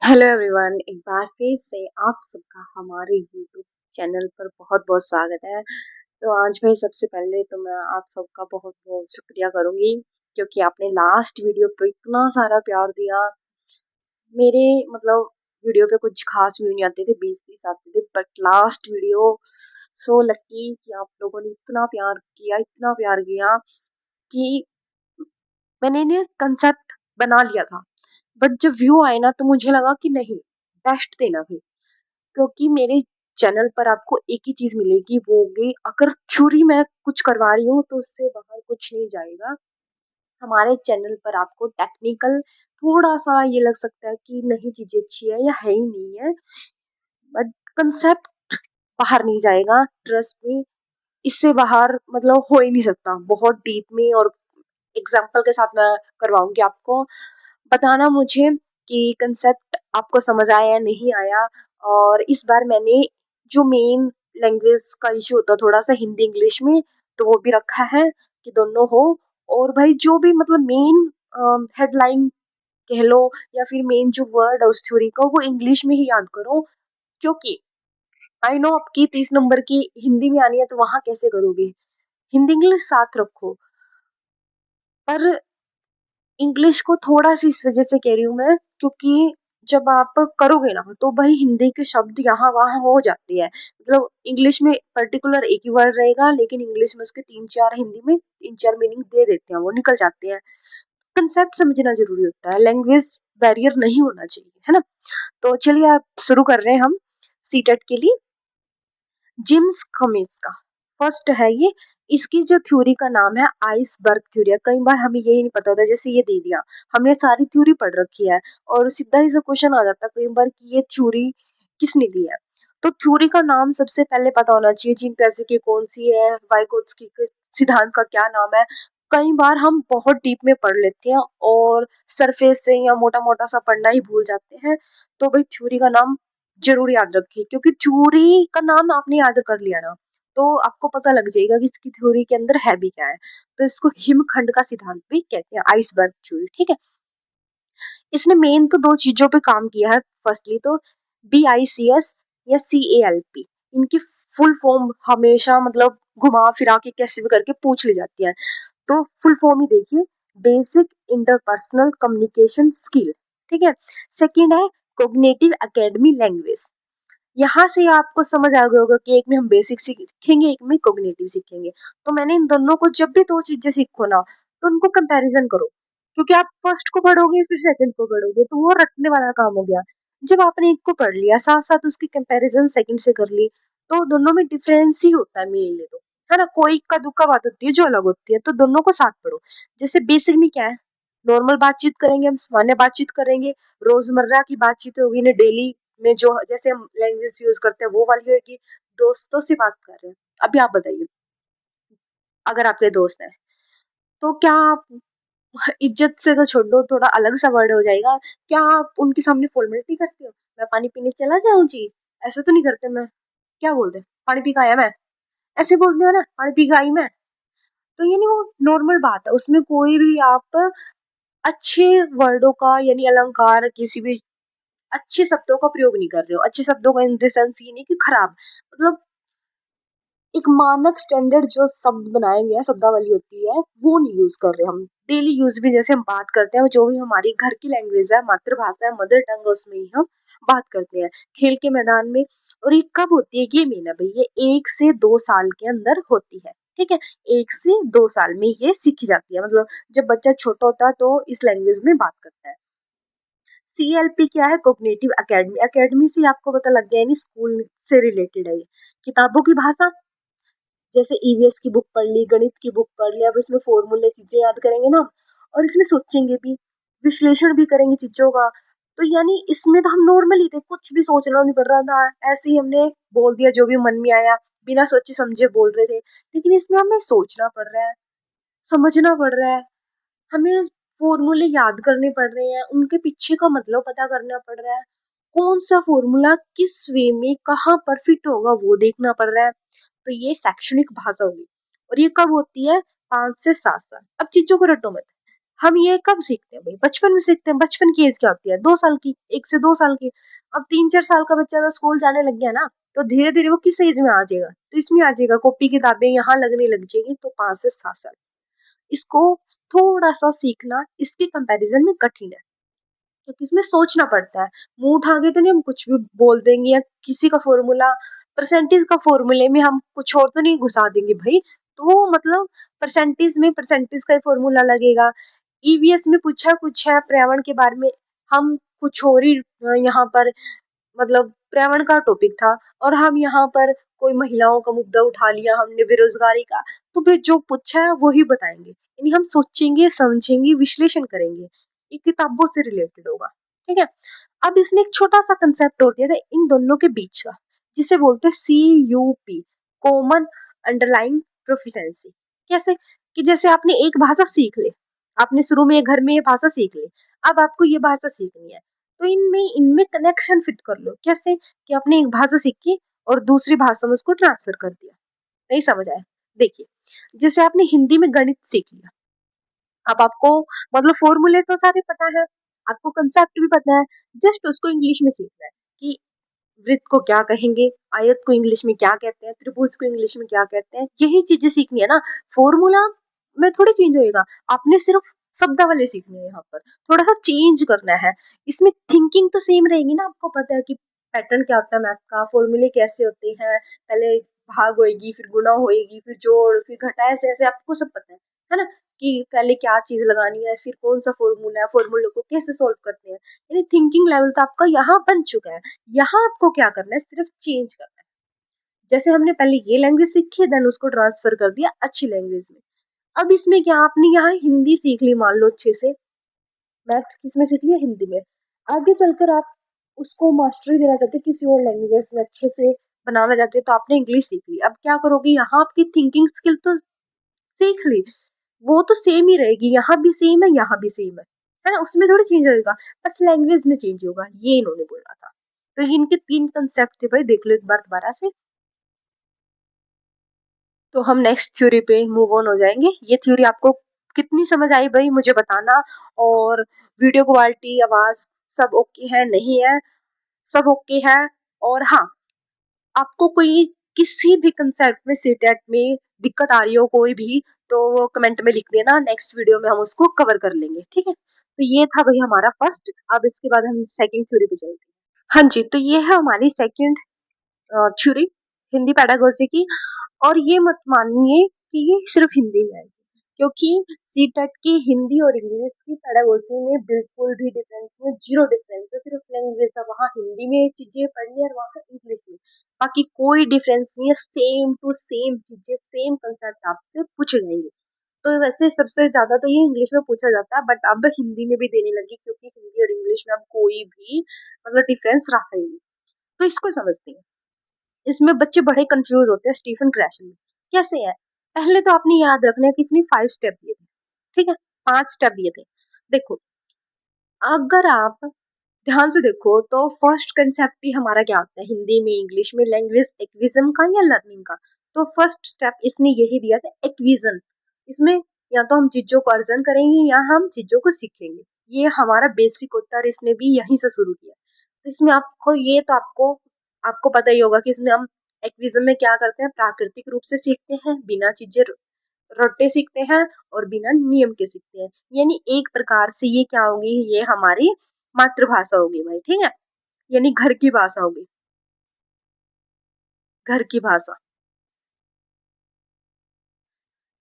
Hello everyone, एक बार फिर से आप सबका हमारे यूट्यूब चैनल पर बहुत बहुत स्वागत है। तो आज भाई सबसे पहले तो मैं आप सबका बहुत बहुत शुक्रिया करूंगी क्योंकि आपने लास्ट वीडियो पे इतना सारा प्यार दिया। मेरे मतलब वीडियो पे कुछ खास व्यू नहीं आते थे, 20-30 आते थे, but last video so lucky कि आप लोगों ने इतना प्यार किया कि मैंने इन्हें कंसेप्ट बना लिया था। बट जब व्यू आए ना तो मुझे लगा कि नहीं, बेस्ट देना भी, क्योंकि मेरे चैनल पर आपको एक ही चीज मिलेगी, वो होगी अगर थ्योरी मैं कुछ करवा रही हूँ तो उससे बाहर कुछ नहीं जाएगा। हमारे चैनल पर आपको टेक्निकल थोड़ा सा ये लग सकता है कि नहीं चीजें अच्छी है या है ही नहीं है, बट कंसेप्ट बाहर नहीं जाएगा, ट्रस्ट में। इससे बाहर मतलब हो ही नहीं सकता। बहुत डीप में और एग्जाम्पल के साथ मैं करवाऊंगी आपको। बताना मुझे कि कंसेप्ट आपको समझ आया या नहीं आया। और इस बार मैंने जो मेन लैंग्वेज का इशू होता है थोड़ा सा हिंदी इंग्लिश में, तो वो भी रखा है कि दोनों हो। और भाई जो भी मतलब मेन हेडलाइन कह लो या फिर मेन जो वर्ड है उस थ्योरी का, वो इंग्लिश में ही याद करो, क्योंकि आई नो आपकी 30 नंबर की हिंदी में आनी है तो वहां कैसे करोगे। हिंदी इंग्लिश साथ रखो, पर इंग्लिश को थोड़ा सी इस वजह से कह रही हूँ मैं, क्योंकि जब आप करोगे ना तो भाई हिंदी के शब्द यहाँ वहां हो जाते हैं। मतलब इंग्लिश में पर्टिकुलर एक ही वर्ड रहेगा, लेकिन इंग्लिश में उसके 3-4 हिंदी में 3-4 मीनिंग दे देते हैं, वो निकल जाते हैं। कंसेप्ट समझना जरूरी होता है, लैंग्वेज बैरियर नहीं होना चाहिए, है ना। तो चलिए आप शुरू कर रहे हैं हम सीटेट के लिए। जिम्स कमिंस का फर्स्ट है ये। इसकी जो थ्योरी का नाम है आइसबर्ग थ्योरी है। कई बार हमें यही नहीं पता होता, जैसे ये दे दिया, हमने सारी थ्योरी पढ़ रखी है और सीधा ही से क्वेश्चन आ जाता है कई बार कि ये थ्योरी किसने दी है। तो थ्योरी का नाम सबसे पहले पता होना चाहिए। जीन पैसे की कौन सी है, वाइगोत्स्की के सिद्धांत का क्या नाम है। कई बार हम बहुत डीप में पढ़ लेते हैं और सरफेस से या मोटा मोटा सा पढ़ना ही भूल जाते हैं। तो भाई थ्योरी का नाम जरूर याद रखिए, क्योंकि थ्योरी का नाम आपने याद कर लिया ना तो आपको पता लग जाएगा कि इसकी थ्योरी के अंदर है भी क्या है। तो इसको हिमखंड का सिद्धांत भी कहते हैं, आइसबर्ग थ्योरी, ठीक है। इसने मेन तो दो चीजों पे काम किया है। फर्स्टली तो BICS या CALP, इनकी फुल फॉर्म हमेशा मतलब घुमा फिरा के कैसे भी करके पूछ ली जाती है। तो फुल फॉर्म ही देखिए, बेसिक इंटरपर्सनल कम्युनिकेशन स्किल, ठीक है। सेकंड है कोग्निटिव एकेडमी लैंग्वेज। यहाँ से आपको समझ आ गया होगा कि एक में हम बेसिक सीखेंगे, एक में कोग्निटिव सीखेंगे। तो मैंने इन दोनों को, जब भी दो चीजें सीखो ना तो उनको कंपैरिजन करो, क्योंकि आप फर्स्ट को पढ़ोगे फिर सेकंड को पढ़ोगे तो वो रटने वाला काम हो गया। जब आपने एक को पढ़ लिया साथ साथ उसकी कंपैरिजन सेकंड से कर ली, तो दोनों में डिफरेंस ही होता है मेनली, तो है ना। कोई इक्का दुक्का बात होती है जो अलग होती है, तो दोनों को साथ पढ़ो। जैसे बेसिक में क्या है, नॉर्मल बातचीत करेंगे, हम सामान्य बातचीत करेंगे, रोजमर्रा की बातचीत होगी ना, डेली में जो जैसे हम लैंग्वेज यूज करते हैं वो वाली होगी। दोस्तों से बात कर रहे हैं, अभी आप बताइए, अगर आपके दोस्त हैं तो क्या आप इज्जत से तो छोड़ दो, थोड़ा अलग सा वर्ड हो जाएगा, क्या आप उनके सामने फॉर्मेलिटी करते हो, मैं पानी पीने चला जाऊं जी, ऐसे तो नहीं करते। मैं क्या बोलते, पानी पी का आया मैं, ऐसे बोलते हो ना, पानी पी का आई मैं। तो यानी वो नॉर्मल बात है, उसमें कोई भी आप अच्छे वर्डों का यानी अलंकार, किसी भी अच्छे शब्दों का प्रयोग नहीं कर रहे हो। अच्छे शब्दों का इन द सेंस ये नहीं कि खराब, मतलब एक मानक स्टैंडर्ड जो शब्द बनाए गए हैं, शब्दावली होती है, वो नहीं यूज कर रहे हम। डेली यूज भी जैसे हम बात करते हैं, जो भी हमारी घर की लैंग्वेज है, मातृभाषा है, मदर टंग है, उसमें ही हम बात करते हैं खेल के मैदान में। और ये कब होती है, ये मीन है भाई, ये 1 से 2 साल के अंदर होती है, ठीक है। 1 से 2 साल में ये सीखी जाती है, मतलब जब बच्चा छोटा होता है तो इस लैंग्वेज में बात करता है। CLP क्या है, कोग्निटिव एकेडमी। एकेडमी से आपको पता लग गया है, स्कूल से रिलेटेड है ये। किताबों की भाषा, जैसे EVS की बुक पढ़ ली, गणित की बुक पढ़ ली, अब इसमें फॉर्मूले चीजें याद करेंगे ना, और इसमें सोचेंगे भी, विश्लेषण भी करेंगे चीजों का। तो यानी इसमें तो हम नॉर्मली थे, कुछ भी सोचना नहीं पड़ रहा था, ऐसे ही हमने बोल दिया जो भी मन में आया, बिना सोचे समझे बोल रहे थे। लेकिन इसमें हमें सोचना पड़ रहा है, समझना पड़ रहा है, हमें फॉर्मूले याद करने पड़ रहे हैं, उनके पीछे का मतलब पता करना पड़ रहा है, कौन सा फॉर्मूला किस वे में कहाँ पर फिट होगा वो देखना पड़ रहा है। तो ये शैक्षणिक भाषा होगी। और ये कब होती है, 5 से 7 साल। अब चीजों को रटो मत, हम ये कब सीखते हैं भाई? बचपन में सीखते हैं। बचपन की एज क्या होती है? 2 साल की, 1 से 2 साल की। अब 3-4 साल का बच्चा तो स्कूल जाने लग गया ना, तो धीरे धीरे वो किस एज में आ जाएगा? तो इसमें आ जाएगा, कॉपी किताबें यहाँ लगने लग जाएगी, तो 5 से 7 साल। इसको थोड़ा सा सीखना इसके कंपैरिजन में कठिन है, क्योंकि इसमें सोचना पड़ता है। मुंह उठा के तो नहीं हम कुछ भी बोल देंगे, या किसी का फॉर्मूला, परसेंटेज का फॉर्मूले में हम कुछ और तो नहीं घुसा देंगे भाई। तो मतलब परसेंटेज में परसेंटेज का फॉर्मूला लगेगा। ईवीएस में पूछा है पर्यावरण के बारे में, हम कुछ और ही यहाँ पर, मतलब पर्यावरण का टॉपिक था, और हम यहाँ पर कोई महिलाओं का मुद्दा उठा लिया हमने, बेरोजगारी का। तो फिर जो पूछा है वो ही बताएंगे, यानी हम सोचेंगे, समझेंगे, विश्लेषण करेंगे। ये किताबों से रिलेटेड होगा, ठीक है। अब इसने एक छोटा सा कंसेप्ट और दिया था इन दोनों के बीच का, जिसे बोलते हैं CUP, कॉमन अंडरलाइंग प्रोफिशिएंसी। कैसे? कि जैसे आपने एक भाषा सीख ली, आपने शुरू में घर में ये भाषा सीख ली, अब आपको ये भाषा सीखनी है, तो इनमें इनमें कनेक्शन फिट कर लो। कैसे? कि आपने एक भाषा सीखी और दूसरी भाषा में उसको ट्रांसफर कर दिया। नहीं समझ आया? देखिए, जैसे आपने हिंदी में गणित सीख लिया, अब आपको मतलब फॉर्मूले तो सारे पता है, आपको कंसेप्ट भी पता है, जस्ट उसको इंग्लिश में सीखना है कि वृत्त को क्या कहेंगे, आयत को इंग्लिश में क्या कहते हैं, त्रिभुज को इंग्लिश में क्या कहते हैं, यही चीजें सीखनी है ना। फॉर्मूला में थोड़ी चेंज होएगा, आपने सिर्फ शब्दावली सीखनी है, यहाँ पर थोड़ा सा चेंज करना है। इसमें थिंकिंग तो सेम रहेगी ना, आपको पता है कि पैटर्न क्या होता है मैथ का, फॉर्मूले कैसे होते हैं, पहले भाग होएगी, फिर गुणा होएगी, फिर जोड़, फिर घटा, ऐसे ऐसे आपको सब पता है ना, कि पहले क्या चीज लगानी है, फिर कौन सा फॉर्मूला है, फॉर्मूले को कैसे सोल्व करते हैं। यानी थिंकिंग लेवल तो आपका यहाँ बन चुका है। यहाँ आपको क्या करना है, सिर्फ चेंज करना है। जैसे हमने पहले ये लैंग्वेज सीखी है, देन उसको ट्रांसफर कर दिया अच्छी लैंग्वेज में। अब इसमें क्या, आपने यहाँ हिंदी सीख ली मान लो अच्छे से, मैथ्स किसमें सीख लिया, हिंदी में। आगे चलकर आप उसको मास्टरी देना चाहते हैं किसी और लैंग्वेज में, अच्छे से बनाना चाहते हैं, तो आपने इंग्लिश सीख ली। अब क्या करोगे, यहाँ आपकी थिंकिंग स्किल तो सीख ली, वो तो सेम ही रहेगी, यहाँ भी सेम है, यहाँ भी सेम है ना, उसमें थोड़ी चेंज होगा, बस लैंग्वेज में चेंज होगा, ये इन्होंने बोला था। तो इनके 3 कंसेप्ट थे भाई, देख लो एक बार दोबारा से। तो हम नेक्स्ट थ्योरी पे मूव ऑन हो जाएंगे। ये थ्योरी आपको कितनी समझ आई भाई, मुझे बताना। और वीडियो क्वालिटी, आवाज सब ओके है, नहीं है, सब ओके है। और हाँ, आपको कोई किसी भी कंसेप्ट में, सीटेट में दिक्कत आ रही हो कोई भी, तो वो कमेंट में लिख देना, नेक्स्ट वीडियो में हम उसको कवर कर लेंगे, ठीक है। तो ये था भाई हमारा फर्स्ट। अब इसके बाद हम सेकंड थ्योरी पे चलते हैं। हाँ जी, तो ये है हमारी सेकंड थ्योरी, हिंदी पेडागोजी की। और ये मत मानिए कि ये सिर्फ हिंदी में है, क्योंकि सीटेट की हिंदी और इंग्लिश की पेडागोजी में बिल्कुल भी डिफरेंस नहीं है, जीरो डिफरेंस है। सिर्फ लैंग्वेज है, वहाँ हिंदी में चीजें पढ़नी है और वहाँ इंग्लिश में, बाकी कोई डिफरेंस नहीं है। सेम टू सेम चीजें, सेम कंसेप्ट आपसे पूछे जाएंगे। तो वैसे सबसे ज्यादा तो ये इंग्लिश में पूछा जाता है, बट अब हिंदी में भी देने लगी, क्योंकि हिंदी और इंग्लिश में अब कोई भी मतलब डिफरेंस रहा ही नहीं। तो इसको समझते हैं। इसमें बच्चे बड़े कंफ्यूज होते हैं स्टीफन क्रैशन में। कैसे है? पहले तो आपने याद रखना है कि इसने 5 स्टेप दिए थे, ठीक है, 5 स्टेप दिए थे। देखो, अगर आप ध्यान से देखो तो फर्स्ट कंसेप्ट ही हमारा क्या होता है हिंदी में, इंग्लिश में, लैंग्वेज एक्विजन का या लर्निंग का। तो फर्स्ट स्टेप इसने यही दिया था, एक्विजन। इसमें या तो हम चीजों को अर्जन करेंगे या हम चीजों को सीखेंगे, ये हमारा बेसिक होता है, और इसने भी यहीं से शुरू किया। तो इसमें आपको ये तो आपको आपको पता ही होगा कि इसमें हम एक्विजन में क्या करते हैं, प्राकृतिक रूप से सीखते हैं, बिना चीजें रट्टे सीखते हैं, और बिना नियम के सीखते हैं। यानी एक प्रकार से ये क्या होगी, ये हमारी मातृभाषा होगी भाई, ठीक है, यानी घर की भाषा होगी, घर की भाषा।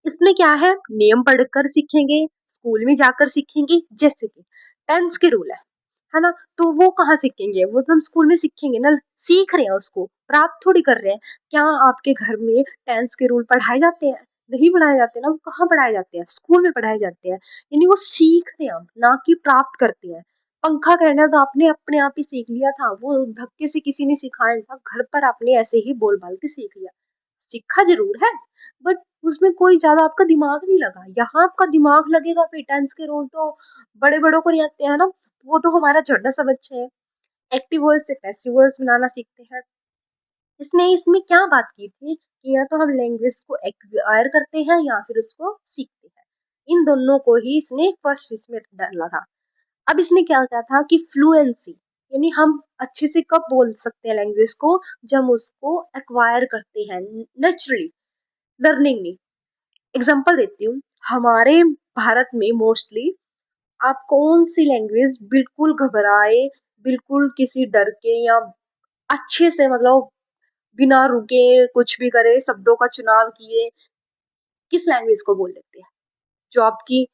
इसमें क्या है, नियम पढ़कर सीखेंगे, स्कूल में जाकर सीखेंगे, जैसे कि टेंस के रूल है ना। तो वो कहाँ सीखेंगे, वो तो हम स्कूल में सीखेंगे ना, सीख रहे हैं उसको, प्राप्त थोड़ी कर रहे हैं। क्या आपके घर में टेंस के रूल पढ़ाए जाते हैं? नहीं पढ़ाए जाते ना, वो कहाँ पढ़ाए जाते हैं, स्कूल में पढ़ाए जाते हैं। यानी वो सीखते हैं हम, ना कि प्राप्त करते हैं। पंखा कहना तो आपने अपने आप ही सीख लिया था, वो धक्के से किसी ने सिखाया था, घर पर आपने ऐसे ही बोल बाल के सीख लिया। सीखा जरूर है, बट उसमें कोई ज्यादा आपका दिमाग नहीं लगा। यहाँ आपका दिमाग लगेगा, फिर टेंस के रूल तो बड़े बड़ों को नहीं आते हैं ना, वो तो हमारा छोटा सा बच्चा है। एक्टिव वॉइस से पैसिव वॉइस बनाना सीखते हैं। इसने इसमें क्या बात की थी कि या तो हम लैंग्वेज को एक्वायर करते हैं या फिर उसको सीखते हैं। इन दोनों को ही इसने फर्स्ट इसमें डाला था। अब इसने क्या किया था कि फ्लुएंसी, यानी हम अच्छे से कब बोल सकते हैं लैंग्वेज को, जब हम उसको एक्वायर करते हैं नेचुरली, लर्निंग नहीं। एग्जांपल देती हूँ, हमारे भारत में मोस्टली आप कौन सी लैंग्वेज बिल्कुल घबराए, बिल्कुल किसी डर के या अच्छे से, मतलब बिना रुके कुछ भी करे, शब्दों का चुनाव किए, किस लैंग्वेज को बोल लेते हैं? जो आपकी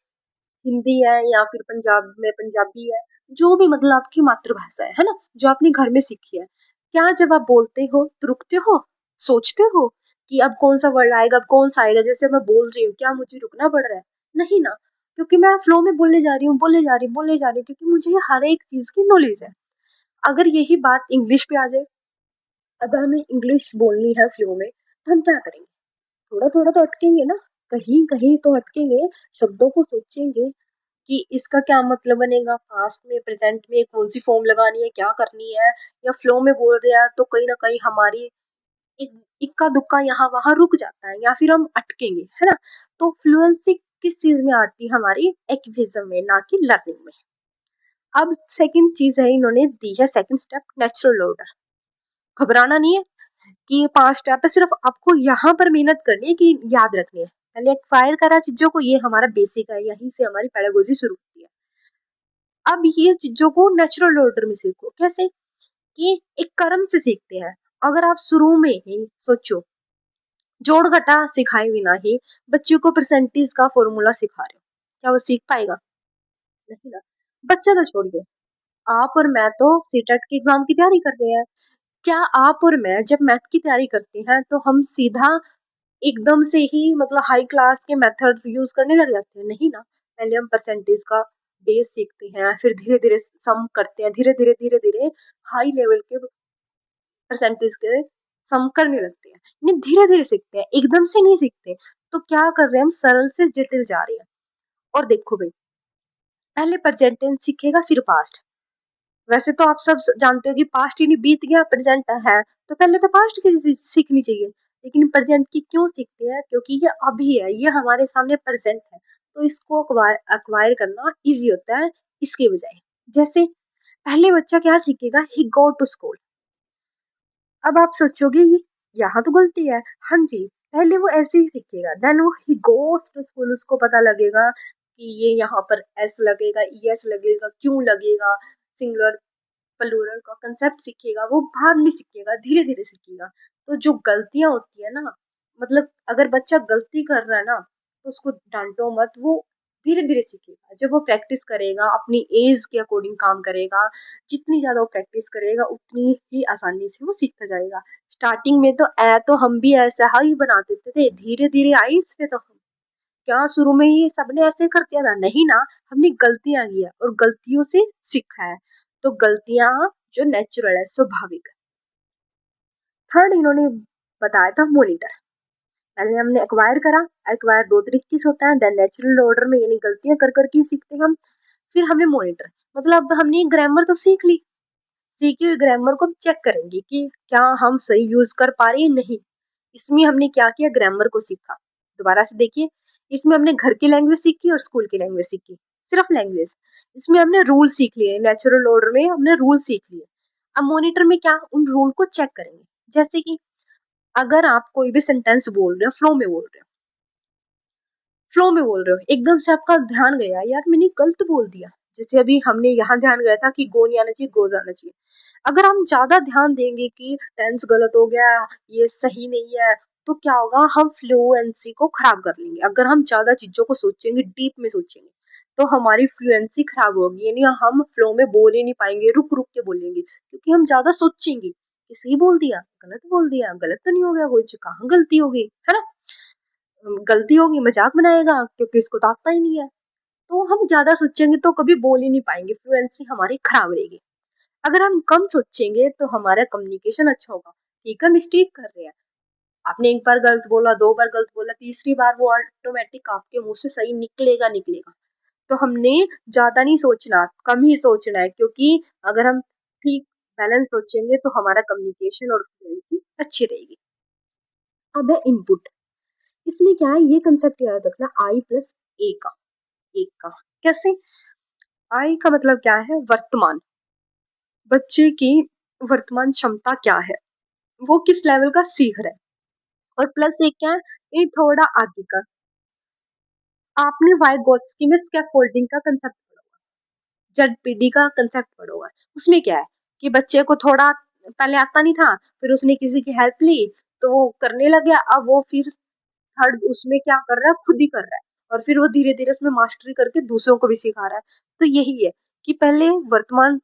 हिंदी है या फिर पंजाब में पंजाबी है, जो भी मतलब आपकी मातृभाषा है ना, जो आपने घर में सीखी है। क्या जब आप बोलते हो तो रुकते हो, सोचते हो कि अब कौन सा वर्ड आएगा, अब कौन सा आएगा, जैसे मैं बोल रही हूँ क्या मुझे रुकना पड़ रहा है? नहीं ना, क्योंकि मैं फ्लो में बोलने जा रही हूँ, बोलने जा रही हूँ, बोलने जा रही हूँ, क्योंकि मुझे हर एक चीज की नॉलेज है। अगर यही बात इंग्लिश पे आ जाए, अब हमें इंग्लिश बोलनी है फ्लो में, तो हम क्या करेंगे? थोड़ा थोड़ा तो अटकेंगे ना, कहीं कहीं तो अटकेंगे, शब्दों को सोचेंगे कि इसका क्या मतलब बनेगा, पास्ट में प्रेजेंट में कौन सी फॉर्म लगानी है, क्या करनी है, या फ्लो में बोल रहे हैं तो कहीं ना कहीं हमारी इक्का दुक्का यहाँ वहां रुक जाता है, या फिर हम अटकेंगे, है ना। तो फ्लुएंसी किस चीज में आती है? हमारी एक्विज्म में, ना कि लर्निंग में। अब सेकंड चीज है, इन्होंने दी है सेकंड स्टेप, नेचुरल ऑर्डर। घबराना नहीं है कि ये 5 स्टेप है, सिर्फ आपको यहाँ पर मेहनत करनी है कि याद रखनी है। पहले एक्वायर करा चीजों को, ये हमारा बेसिक है, यहीं से हमारी पेडागोजी शुरू होती है। अब ये चीजों को नेचुरल ऑर्डर में सीखो। कैसे? कि एक कर्म से सीखते हैं। अगर आप शुरू में ही सोचो, जोड़ घटा सिखाए बिना ही बच्चों को परसेंटेज का फॉर्मूला सिखा रहे हो, क्या वो सीख पाएगा? नहीं ना। बच्चा तो छोड़िए, आप और मैं तो सीटेट के एग्जाम की तैयारी कर रहे हैं। क्या आप और मैं जब मैथ की तैयारी करते हैं तो हम सीधा एकदम से ही मतलब हाई क्लास के मेथड यूज करने लग जाते हैं? नहीं ना। पहले हम परसेंटेज का बेस सीखते हैं, फिर धीरे धीरे सम करते हैं, धीरे धीरे धीरे धीरे हाई लेवल के परसेंटेज के सम करने लगते हैं। नहीं, धीरे धीरे सीखते हैं, एकदम से नहीं सीखते। तो क्या कर रहे हैं हम? सरल से जटिल जा रहे हैं। और देखो भाई, पहले प्रेजेंट टेंस सीखेगा फिर पास्ट। वैसे तो आप सब जानते हो कि पास्ट ही नहीं बीत गया, प्रेजेंट है, तो पहले तो पास्ट की सीखनी चाहिए। लेकिन प्रेजेंट की क्यों सीखते हैं? क्योंकि ये अभी है, ये हमारे सामने प्रेजेंट है, तो इसको अक्वायर करना इजी होता है इसके बजाय। जैसे पहले बच्चा क्या सीखेगा? ही गो टू स्कूल। अब आप सोचोगे ये यहाँ तो गलती है। हाँ जी, पहले वो ऐसे ही सीखेगा, देन वो ही गोस टू स्कूल, उसको पता लगेगा कि ये यहाँ पर एस लगेगा, ईएस लगेगा, क्यों लगेगा, सिंगुलर प्लूरल का कंसेप्ट सीखेगा। वो बाद में सीखेगा, धीरे धीरे सीखेगा। तो जो गलतियां होती है ना, मतलब अगर बच्चा गलती कर रहा है ना, तो उसको डांटो मत, वो धीरे धीरे सीखेगा। जब वो प्रैक्टिस करेगा, अपनी एज के अकॉर्डिंग काम करेगा, जितनी ज्यादा वो प्रैक्टिस करेगा उतनी ही आसानी से वो सीखता जाएगा। स्टार्टिंग में तो तो हम भी ऐसा ही बना देते थे, धीरे धीरे आई इस पे तो हम क्या शुरू में ही सबने ऐसे कर दिया था? नहीं ना, हमने गलतियां की है और गलतियों से सीखा है। तो गलतियां जो नेचुरल है, स्वाभाविक है। थर्ड इन्होंने बताया था मॉनिटर। पहले हमने एक्वायर करा। एक्वायर दो तरीके से होता है, देन नेचुरल ऑर्डर में, यानी गलतियां कर करके सीखते हैं हम। फिर हमने मॉनिटर, मतलब हमने ग्रामर तो सीख ली, सीखी हुई ग्रामर को हम चेक करेंगे कि क्या हम सही यूज कर पा रहे हैं, नहीं। इसमें हमने क्या किया? ग्रामर को सीखा। दोबारा से देखिए, इसमें हमने घर की लैंग्वेज सीखी और स्कूल की लैंग्वेज सीखी, सिर्फ लैंग्वेज। इसमें हमने रूल सीख लिए, नेचुरल ऑर्डर में हमने रूल सीख लिए। अब मॉनिटर में क्या? उन रूल को चेक करेंगे। जैसे कि अगर आप कोई भी सेंटेंस बोल रहे हो, फ्लो में बोल रहे हो, फ्लो में बोल रहे हो, एकदम से आपका ध्यान गया यार मैंने गलत बोल दिया, जैसे अभी हमने यहाँ ध्यान गया था कि गो नहीं आना चाहिए, गो जाना चाहिए। अगर हम ज्यादा ध्यान देंगे कि टेंस गलत हो गया, ये सही नहीं है, तो क्या होगा? हम फ्लुएंसी को खराब कर लेंगे। अगर हम ज्यादा चीजों को सोचेंगे, डीप में सोचेंगे, तो हमारी फ्लुएंसी खराब होगी, यानी हम फ्लो में बोल ही नहीं पाएंगे, रुक रुक के बोलेंगे, क्योंकि हम ज्यादा सोचेंगे कि सही बोल दिया, गलत बोल दिया, गलत तो नहीं हो गया कुछ, कहाँ गलती हो गई, है ना। गलती होगी मजाक बनाएगा क्योंकि इसको तो आता ही नहीं है। तो हम ज्यादा सोचेंगे तो कभी बोल ही नहीं पाएंगे, फ्लुएंसी हमारी खराब रहेगी। अगर हम कम सोचेंगे तो हमारा कम्युनिकेशन अच्छा होगा। ठीक है, मिस्टेक कर रहे हैं, आपने एक बार गलत बोला, दो बार गलत बोला, तीसरी बार वो ऑटोमेटिक आपके मुंह से सही निकलेगा निकलेगा। तो हमने ज्यादा नहीं सोचना, कम ही सोचना है, क्योंकि अगर हम ठीक बैलेंस सोचेंगे तो हमारा कम्युनिकेशन और फ्लुएंसी अच्छी रहेगी। अब है इनपुट। इसमें क्या है, ये कंसेप्ट याद रखना, आई प्लस ए का। एक का। कैसे? आई का मतलब क्या है? वर्तमान। बच्चे की वर्तमान क्षमता क्या है, वो किस लेवल का सीख रहा है। और प्लस एक क्या है? ये थोड़ा आगे का। आपने वाइगोत्स्की में स्कैफोल्डिंग का कंसेप्ट, जेडपीडी का कंसेप्ट पढ़ा हुआ है। उसमें क्या है कि बच्चे को थोड़ा पहले आता नहीं था, फिर उसने किसी की हेल्प ली तो वो करने लग गया। अब वो फिर थर्ड उसमें क्या कर रहा है, खुद ही कर रहा है, और फिर वो धीरे धीरे उसमें मास्टरी करके दूसरों को भी सिखा रहा है। तो यही है कि पहले वर्तमान,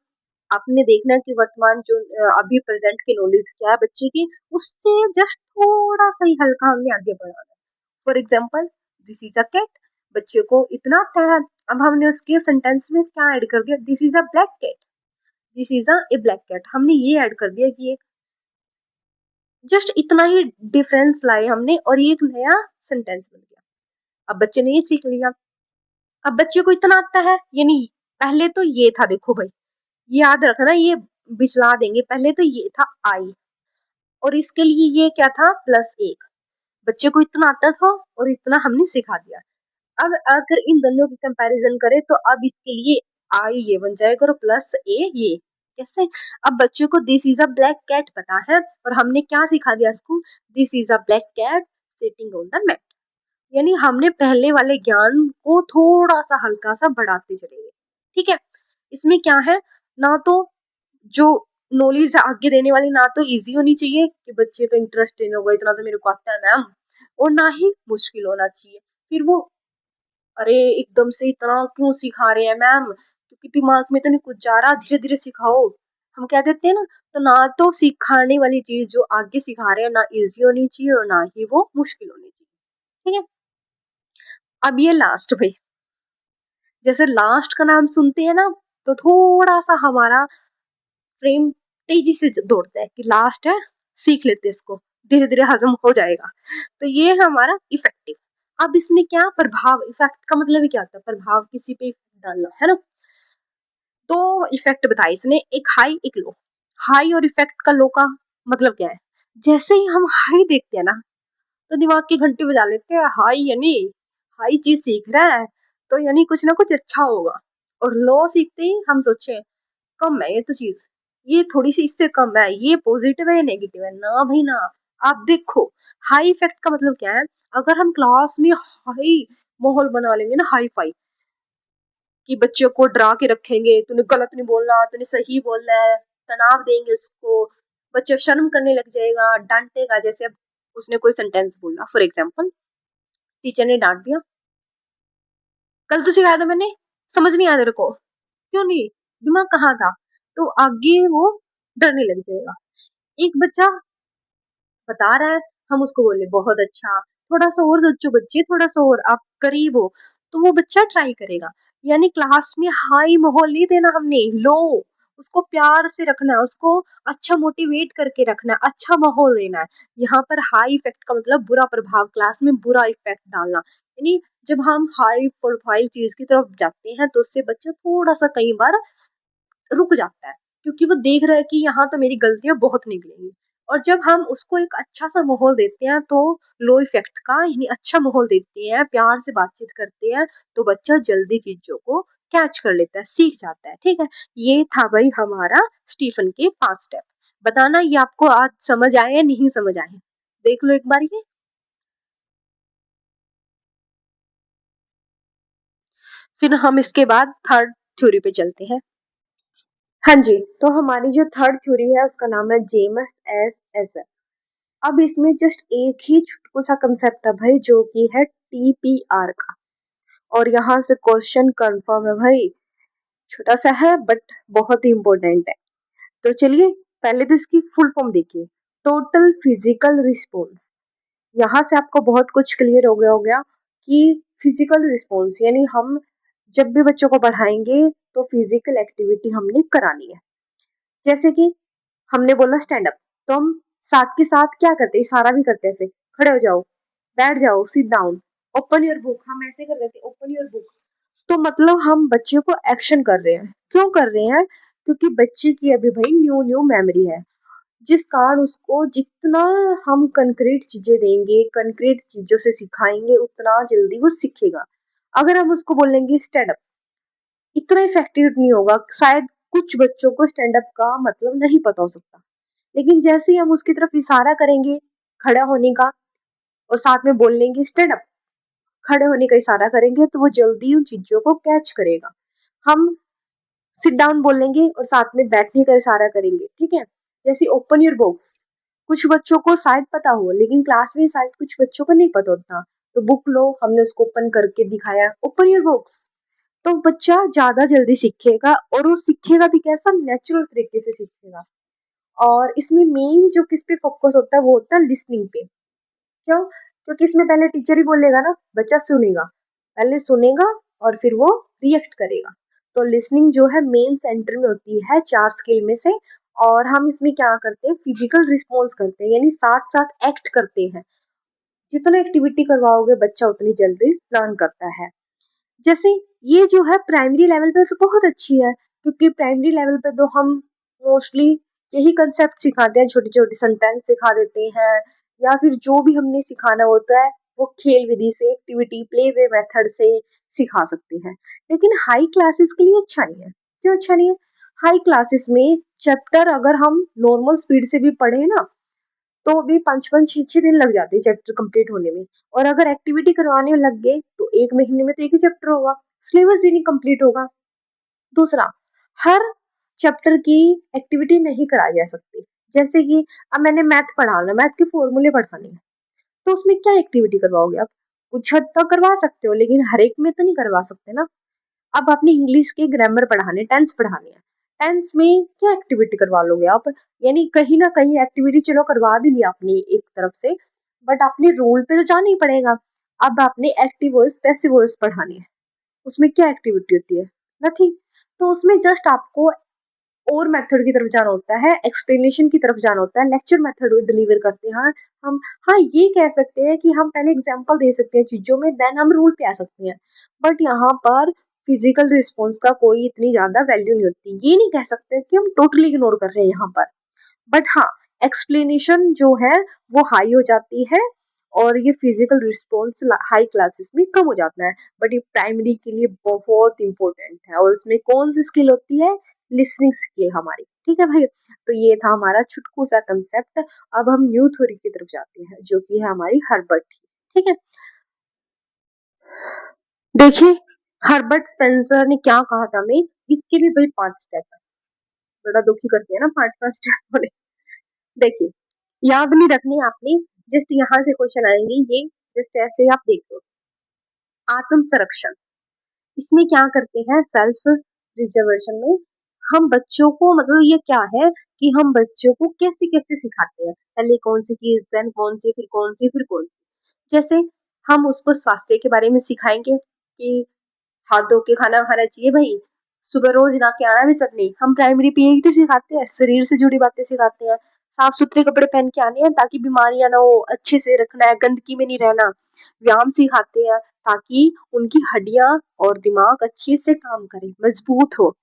आपने देखना है कि वर्तमान जो अभी प्रेजेंट की नॉलेज क्या है बच्चे की, उससे जस्ट थोड़ा सा ही हल्का हमने आगे बढ़ाना है। For example, this is a cat. बच्चे को इतना आता है, अब हमने उसके सेंटेंस में क्या ऐड कर दिया, this is a black cat. This is a black cat, हमने ये ऐड कर दिया कि जस्ट इतना ही डिफरेंस लाए हमने, और ये एक नया सेंटेंस बन गया। अब बच्चे ने ये सीख लिया। अब बच्चे को इतना आता है, यानी पहले तो ये था, देखो भाई, याद रखना, ये बिचला देंगे। पहले तो ये था आई, और इसके लिए ये क्या था, प्लस एक। बच्चे को इतना आता था और इतना हमने सिखा दिया। अब अगर इन दोनों की कंपैरिजन करें तो अब इसके लिए आई ये बन जाएगा और प्लस ए ये। कैसे? अब बच्चों को this is a black cat पता है, और हमने क्या सिखा दिया इसको, this is a black cat sitting on the mat. यानी हमने पहले वाले ज्ञान को थोड़ा सा हल्का सा बढ़ाते चले गए। ठीक है? इसमें क्या है, ना तो जो नॉलेज आगे देने वाली, ना तो इजी होनी चाहिए कि बच्चे का इंटरेस्ट इन होगा, इतना तो मेरे को आता है मैम, और ना ही मुश्किल होना चाहिए। फिर वो, अरे एकदम से इतना क्यों सिखा रहे हैं मैम, क्योंकि दिमाग में तो नहीं कुछ जा रहा, धीरे धीरे सिखाओ, हम कह देते हैं ना। तो ना तो सिखाने वाली चीज जो आगे सिखा रहे हैं ना इजी होनी चाहिए, और ना ही वो मुश्किल होनी चाहिए। ठीक है? अब ये लास्ट भाई, जैसे लास्ट का नाम सुनते हैं ना, तो थोड़ा सा हमारा फ्रेम तेजी से दौड़ता है कि लास्ट है, सीख लेते हैं इसको, धीरे धीरे हजम हो जाएगा। तो ये है हमारा इफेक्टिव। अब इसमें क्या प्रभाव, इफेक्ट का मतलब ही क्या होता है, प्रभाव किसी पे डालना है ना। तो इफेक्ट बताया इसने, एक हाई एक लो। हाई और इफेक्ट का लो का मतलब क्या है, जैसे ही हम हाई देखते हैं ना, तो दिमाग की घंटी बजा लेते हैं, हाई यानी हाई चीज सीख रहा है, तो यानी कुछ ना कुछ अच्छा होगा। और लो सीखते ही हम सोचे कम है ये तो चीज, ये थोड़ी सी इससे कम है, ये पॉजिटिव है या नेगेटिव है, ना भाई ना। आप देखो, हाई इफेक्ट का मतलब क्या है, अगर हम क्लास में हाई माहौल बना लेंगे ना, हाई फाई, कि बच्चों को डरा के रखेंगे, तूने गलत नहीं बोलना, तूने सही बोलना है, तनाव देंगे उसको, बच्चा शर्म करने लग जाएगा, डांटेगा। जैसे अब उसने कोई सेंटेंस बोला, फॉर एग्जाम्पल, टीचर ने डांट दिया, कल तो सिखाया था मैंने, समझ नहीं आया तेरे को, क्यों नहीं, दिमाग कहाँ था, तो आगे वो डरने लग जाएगा। एक बच्चा बता रहा है, हम उसको बोले बहुत अच्छा, थोड़ा सा और सोचो बच्चे, थोड़ा सा और आप करीब हो, तो वो बच्चा ट्राई करेगा। यानी क्लास में हाई माहौल नहीं देना हमने, लो, उसको प्यार से रखना है, उसको अच्छा मोटिवेट करके रखना है, अच्छा माहौल देना है। यहाँ पर हाई इफेक्ट का मतलब बुरा प्रभाव, क्लास में बुरा इफेक्ट डालना। यानी जब हम हाई प्रोफाइल चीज की तरफ जाते हैं तो उससे बच्चा थोड़ा सा कई बार रुक जाता है, क्योंकि वो देख रहा है कि यहाँ तो मेरी गलतियां बहुत निकलेंगी। और जब हम उसको एक अच्छा सा माहौल देते हैं, तो लो इफेक्ट का यानी अच्छा माहौल देते हैं, प्यार से बातचीत करते हैं, तो बच्चा जल्दी चीजों को कैच कर लेता है, सीख जाता है। ठीक है? ये था भाई हमारा स्टीफन के 5 स्टेप। बताना ये आपको आज समझ आए या नहीं समझ आए, देख लो एक बार ये। फिर हम इसके बाद थर्ड थ्योरी पे चलते हैं। हाँ जी, तो हमारी जो थर्ड थ्योरी है उसका नाम है जेमस एस एसर। अब इसमें जस्ट एक ही छोटू सा कंसेप्ट है भाई, जो कि है टीपीआर का, और यहाँ से क्वेश्चन कंफर्म है भाई। छोटा सा है बट बहुत ही इंपॉर्टेंट है। तो चलिए पहले तो इसकी फुल फॉर्म देखिए, टोटल फिजिकल रिस्पॉन्स। यहाँ से आपको बहुत कुछ क्लियर हो गया कि फिजिकल रिस्पॉन्स यानी हम जब भी बच्चों को पढ़ाएंगे तो फिजिकल एक्टिविटी हमने करानी है। जैसे कि हमने बोला स्टैंड अप, तो हम साथ के साथ क्या करते हैं, इशारा भी करते हैं, ऐसे खड़े हो जाओ, बैठ जाओ, sit down, open your book, हम ऐसे कर देते हैं, ओपन योर बुक। तो मतलब हम बच्चे को एक्शन कर रहे हैं, क्यों कर रहे हैं, क्योंकि बच्चे की अभी भाई न्यू न्यू मेमोरी है, जिस कारण उसको जितना हम कंक्रीट चीजें देंगे, कंक्रीट चीजों से सिखाएंगे, उतना जल्दी वो सीखेगा। अगर हम उसको बोलेंगे स्टैंड अप, इतना इफेक्टिव नहीं होगा। शायद कुछ बच्चों को स्टैंड अप का मतलब नहीं पता हो सकता, लेकिन जैसे ही हम उसकी तरफ इशारा करेंगे खड़ा होने का और साथ में बोल लेंगे स्टैंड अप, खड़े होने का इशारा करेंगे, तो वो जल्दी उन चीजों को कैच करेगा। हम सिट डाउन बोलेंगे और साथ में बैठने का इशारा करेंगे, ठीक है। जैसे ओपन योर बुक्स, कुछ बच्चों को शायद पता हो, लेकिन क्लास में शायद कुछ बच्चों को नहीं पता होता, तो बुक लो, हमने उसको ओपन करके दिखाया, ओपन योर बुक्स, तो बच्चा ज्यादा जल्दी सीखेगा, और वो सीखेगा भी कैसा, नेचुरल तरीके से सीखेगा। और इसमें मेन जो किस पे फोकस होता है वो होता है लिसनिंग पे। क्यों? क्योंकि इसमें पहले टीचर ही बोलेगा ना, बच्चा सुनेगा, पहले सुनेगा और फिर वो रिएक्ट करेगा। तो लिसनिंग जो है मेन सेंटर में होती है 4 स्किल में से। और हम इसमें क्या करते हैं, फिजिकल रिस्पॉन्स करते हैं, यानी साथ साथ एक्ट करते हैं। जितना एक्टिविटी करवाओगे बच्चा उतनी जल्दी लर्न करता है। जैसे ये जो है प्राइमरी लेवल पे तो बहुत अच्छी है, क्योंकि प्राइमरी लेवल पे तो हम मोस्टली यही कंसेप्ट सिखाते हैं, छोटे छोटे सेंटेंस सिखा देते हैं, या फिर जो भी हमने सिखाना होता है वो खेल विधि से, एक्टिविटी प्ले वे मेथड से सिखा सकते हैं। लेकिन हाई क्लासेस के लिए अच्छा नहीं है। क्यों अच्छा नहीं है? हाई क्लासेस में चैप्टर अगर हम नॉर्मल स्पीड से भी पढ़े ना, तो भी 5-5 6-6 दिन लग जाते हैं चैप्टर कंप्लीट होने में। और अगर एक्टिविटी करवाने लग गए तो 1 महीने में तो एक ही चैप्टर होगा, सिलेबस ही नहीं कंप्लीट होगा। दूसरा, हर चैप्टर की एक्टिविटी नहीं कराई जा सकती। जैसे कि अब मैंने मैथ पढ़ाना, मैथ के फॉर्मूले पढ़ाने हैं, तो उसमें क्या एक्टिविटी करवाओगे आप? कुछ हद तक करवा सकते हो, लेकिन हर एक में तो नहीं करवा सकते ना। अब आपने इंग्लिश के ग्रामर पढ़ाने, टेंस पढ़ाने हैं, टेंस में क्या एक्टिविटी करवा लोगे आप? यानी कहीं ना कहीं एक्टिविटी चलो करवा भी लिया आपने एक तरफ से, बट आपने रूल पे तो जाना ही पड़ेगा। अब आपने एक्टिव वॉइस पैसिव वॉइस पढ़ानी है, उसमें क्या एक्टिविटी होती है? नथिंग। तो उसमें जस्ट आपको और मेथड की तरफ जाना होता है, एक्सप्लेनेशन की तरफ जाना होता है, लेक्चर मेथड डिलीवर करते हैं हम। हाँ, ये कह सकते हैं कि हम पहले एग्जांपल दे सकते हैं चीजों में, देन हम रूल पे आ सकते हैं। बट यहाँ पर फिजिकल रिस्पॉन्स का कोई इतनी ज्यादा वैल्यू नहीं होती। ये नहीं कह सकते कि हम टोटली इग्नोर कर रहे हैं यहाँ पर, बट हाँ, एक्सप्लेनेशन जो है वो हाई हो जाती है, और ये फिजिकल रिस्पॉन्स हाई क्लासेस में कम हो जाता है। बट ये प्राइमरी के लिए बहुत इंपॉर्टेंट है, और इसमें कौन सी स्किल होती है? लिसनिंग स्किल हमारी। ठीक है भाई, तो ये था हमारा छुटकू सा कंसेप्ट। अब हम न्यू थ्योरी की तरफ जाते हैं, जो कि है हमारी हर्बर्ट की। ठीक है, देखिए, हर्बर्ट स्पेंसर ने क्या कहा था हमें, इसके भी भाई 5 स्टेप है। बड़ा दुखी करते हैं ना 5-5 स्टेप वाले। देखिए, याद नहीं रखनी आपने, जस्ट यहाँ से क्वेश्चन आएंगे ये, जस्ट ऐसे आप देख लो। आत्म संरक्षण, इसमें क्या करते हैं, सेल्फ रिजर्वेशन में हम बच्चों को, मतलब ये क्या है कि हम बच्चों को कैसे कैसे सिखाते हैं, पहले कौन सी चीज, देन कौन सी, फिर कौन सी, फिर कौन सी। जैसे हम उसको स्वास्थ्य के बारे में सिखाएंगे कि हाथ धो के खाना खाना चाहिए भाई, सुबह रोज नहा के आना भी सब नहीं, हम प्राइमरी पे यही तो सिखाते हैं, शरीर से जुड़ी बातें सिखाते हैं। साफ सुथरे कपड़े पहन के आने हैं ताकि बीमारियां ना हो, अच्छे से रखना है, गंदगी में नहीं रहना। व्यायाम सिखाते हैं ताकि उनकी हड्डियां और दिमाग अच्छे से काम करे, मजबूत हो।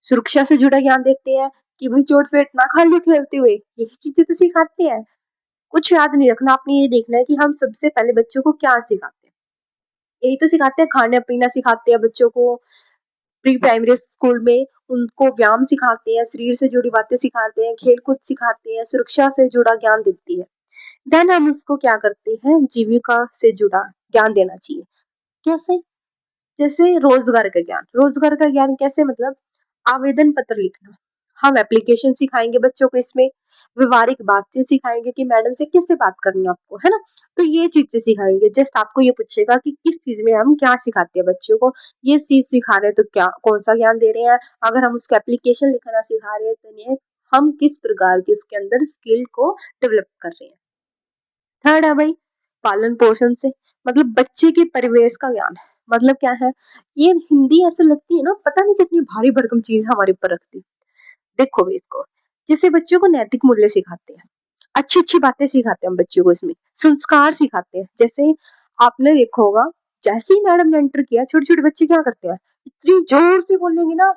सुरक्षा से जुड़ा ज्ञान देते हैं कि भाई चोट फेट ना खा लो खेलते हुए, यही चीजें तो सिखाते हैं। कुछ याद नहीं रखना, आपने ये देखना है कि हम सबसे पहले बच्चों को क्या सिखाते हैं। यही तो सिखाते हैं, खाना पीना सिखाते हैं बच्चों को, प्री प्राइमरी स्कूल में उनको व्यायाम सिखाते हैं, शरीर से जुड़ी बातें सिखाते हैं, खेल कूद सिखाते हैं, सुरक्षा से जुड़ा ज्ञान देती है। देन हम उसको क्या करते हैं, जीविका से जुड़ा ज्ञान देना चाहिए। कैसे? जैसे रोजगार का ज्ञान कैसे, मतलब आवेदन पत्र लिखना, हम एप्लीकेशन सिखाएंगे बच्चों को इसमें, व्यवहारिक बातचीत सिखाएंगे कि मैडम से कैसे बात करनी है आपको, है ना। तो ये चीजें सिखाएंगे। जस्ट आपको ये पूछेगा कि किस चीज में हम क्या सिखाते हैं बच्चों को, ये चीज सिखा रहे हैं तो क्या कौन सा ज्ञान दे रहे हैं। अगर हम उसको एप्लीकेशन लिखना सिखा रहे हैं तो ये हम किस प्रकार की उसके अंदर स्किल को डेवलप कर रहे हैं। थर्ड है भाई पालन पोषण से, मतलब बच्चे के परिवेश का ज्ञान। मतलब क्या है, ये हिंदी ऐसे लगती है ना, पता नहीं कितनी भारी भरकम चीज हमारे ऊपर रखती। देखो भाई इसको, जैसे बच्चों को नैतिक मूल्य सिखाते हैं, अच्छी अच्छी बातें सिखाते हैं हम बच्चों को, इसमें संस्कार सिखाते हैं। जैसे आपने देखा होगा, जैसे ही मैडम ने एंटर किया, छोटे छोटे बच्चे क्या करते हैं, इतनी जोर से बोलेंगे ना,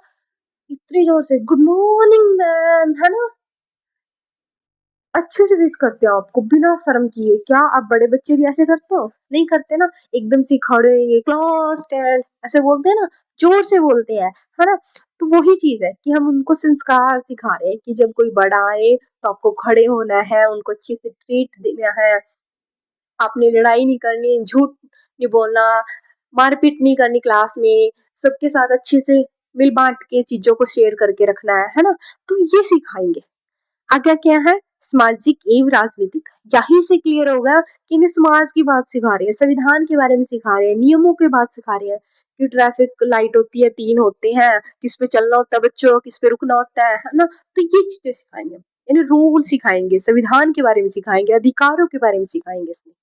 इतनी जोर से, गुड मॉर्निंग मैम, है ना। अच्छे से विश करते हो आपको बिना शर्म किए। क्या आप बड़े बच्चे भी ऐसे करते हो? नहीं करते ना, एकदम से खड़े होंगे, क्लास टेन ऐसे बोलते हैं ना, जोर से बोलते हैं, है ना? तो वही चीज है कि हम उनको संस्कार सिखा रहे हैं कि जब कोई बड़ा आए तो आपको खड़े होना है, उनको अच्छे से ट्रीट देना है, आपने लड़ाई नहीं करनी, झूठ नहीं बोलना, मारपीट नहीं करनी क्लास में, सबके साथ अच्छे से मिल बांट के चीजों को शेयर करके रखना है ना? तो ये सिखाएंगे। आगे क्या है? सामाजिक एवं राजनीतिक। यहीं से क्लियर होगा कि इन्हें समाज की बात सिखा रहे हैं, संविधान के बारे में सिखा रहे हैं, नियमों की बात सिखा रहे हैं कि ट्रैफिक लाइट होती है, 3 होते हैं, किस पे चलना होता है बच्चों, किस पे रुकना होता है ना? तो ये चीजें सिखाएंगे, इन्हें रूल सिखाएंगे, संविधान के बारे में सिखाएंगे, अधिकारों के बारे में सिखाएंगे इसमें।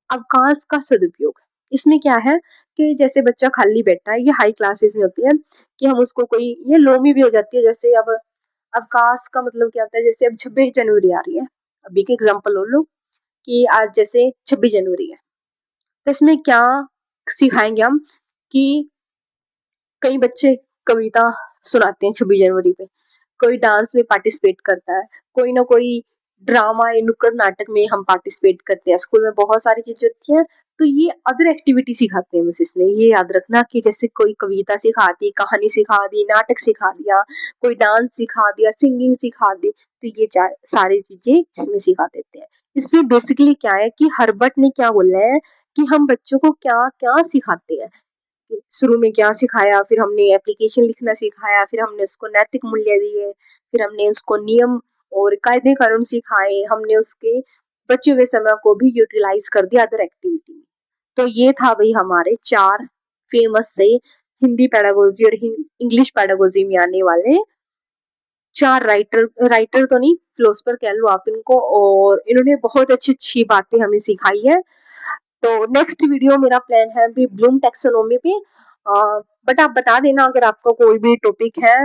अवकाश का सदुपयोग। इसमें क्या है कि जैसे बच्चा खाली बैठा है, ये हाई क्लासेस में होती है कि हम उसको कोई ये लो में भी हो जाती है, जैसे अब अवकाश का मतलब क्या होता है, जैसे अब 26 जनवरी आ रही है, अभी के एग्जांपल ले लो कि आज जैसे 26 जनवरी है, तो इसमें क्या सिखाएंगे हम कि कई बच्चे कविता सुनाते हैं 26 जनवरी पे, कोई डांस में पार्टिसिपेट करता है, कोई ना कोई ड्रामा या नुक्कड़ नाटक में हम पार्टिसिपेट करते हैं, स्कूल में बहुत सारी चीजें होती हैं। तो ये अदर एक्टिविटी सिखाते हैं बस, इसमें ये याद रखना कि जैसे कोई कविता सिखा दी, कहानी सिखा दी, नाटक सिखा दिया, कोई डांस सिखा दिया, सिंगिंग सिखा दी, तो ये सारी चीजें इसमें सिखा देते हैं। इसमें बेसिकली क्या है कि हर्बर्ट ने क्या बोला है कि हम बच्चों को क्या क्या सिखाते हैं। शुरू में क्या सिखाया, फिर हमने एप्लीकेशन लिखना सिखाया, फिर हमने उसको नैतिक मूल्य दिए, फिर हमने उसको नियम और कायदे कानून सिखाए, हमने उसके बचे हुए समय को भी यूटिलाइज कर दिया अदर एक्टिविटी में। तो ये था भाई हमारे 4 फेमस से हिंदी पेडागोजी और इंग्लिश पेडागोजी में आने वाले 4 राइटर तो नहीं, फिलोसफर कह लो आप इनको, और इन्होंने बहुत अच्छी अच्छी बातें हमें सिखाई है। तो नेक्स्ट वीडियो मेरा प्लान है अभी ब्लूम टैक्सोनॉमी पे, बट आप बता देना अगर आपका कोई भी टॉपिक है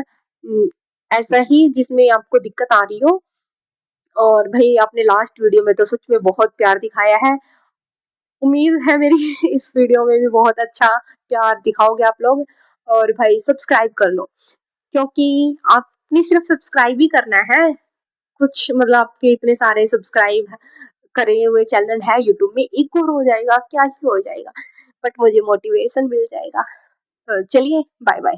ऐसा ही जिसमें आपको दिक्कत आ रही हो। और भाई आपने लास्ट वीडियो में तो सच में बहुत प्यार दिखाया है, उम्मीद है मेरी इस वीडियो में भी बहुत अच्छा प्यार दिखाओगे आप लोग। और भाई सब्सक्राइब कर लो, क्योंकि आपने सिर्फ सब्सक्राइब ही करना है, कुछ मतलब आपके इतने सारे सब्सक्राइब करे हुए चैनल है यूट्यूब में, एक और हो जाएगा क्या ही हो जाएगा, बट मुझे मोटिवेशन मिल जाएगा। तो चलिए बाय बाय।